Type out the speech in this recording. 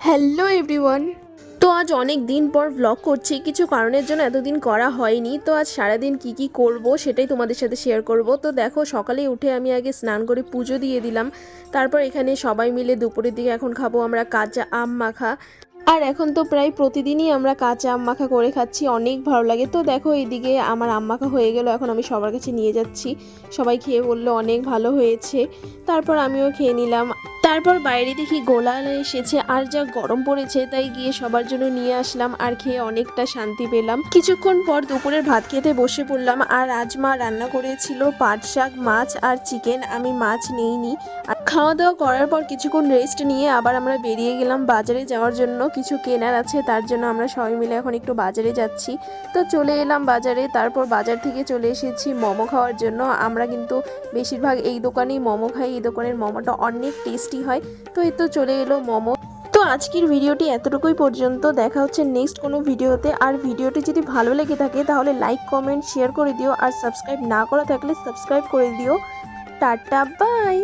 Hello everyone. তো আজ অনেক দিন পর ব্লগ করছি, কিছু কারণের জন্য এতদিন করা হয়নি। তো আজ সারাদিন কি করব সেটাই তোমাদের সাথে শেয়ার করব। তো দেখো, সকালে উঠে আমি আগে স্নান করে পুজো দিয়ে দিলাম। তারপর এখানে সবাই মিলে দুপুরের দিকে এখন খাবো আমরা কাঁচা আম মাখা। আর এখন তো প্রায় প্রতিদিনই আমরা কাঁচা আম মাখা করে খাচ্ছি, অনেক ভালো লাগে। তো দেখো, এইদিকে আমার আম মাখা হয়ে গেল, এখন আমি সবার কাছে নিয়ে যাচ্ছি। সবাই খেয়ে বললো অনেক ভালো হয়েছে। তারপর আমিও খেয়ে নিলাম। তারপর বাইরে দেখি গোলা এসেছে, আর যা গরম পড়েছে তাই গিয়ে সবার জন্য নিয়ে আসলাম, আর খেয়ে অনেকটা শান্তি পেলাম। কিছুক্ষণ পর দুপুরের ভাত খেতে বসে পড়লাম। আর আজ মা রান্না করেছিল পাট শাক, মাছ আর চিকেন। আমি মাছ নিইনি। আর খাওয়া দাওয়া করার পর কিছুক্ষণ রেস্ট নিয়ে আবার আমরা বেরিয়ে গেলাম বাজারে যাওয়ার জন্য। কিছু কেনার আছে, তার জন্য আমরা সবাই মিলে এখন একটু বাজারে যাচ্ছি। তো চলে এলাম বাজারে। তারপর বাজার থেকে চলে এসেছি মোমো খাওয়ার জন্য। আমরা কিন্তু বেশিরভাগ এই দোকানেই মোমো খাই, এই দোকানের মোমোটা অনেক টেস্টি হয়। তো এই তো চলে এলো মোমো। তো আজকের ভিডিওটি এতটুকুই পর্যন্ত, দেখা হচ্ছে নেক্সট কোনো ভিডিওতে। আর ভিডিওটি যদি ভালো লেগে থাকে তাহলে লাইক কমেন্ট শেয়ার করে দিও, আর সাবস্ক্রাইব না করা থাকলে সাবস্ক্রাইব করে দিও। Tata, by.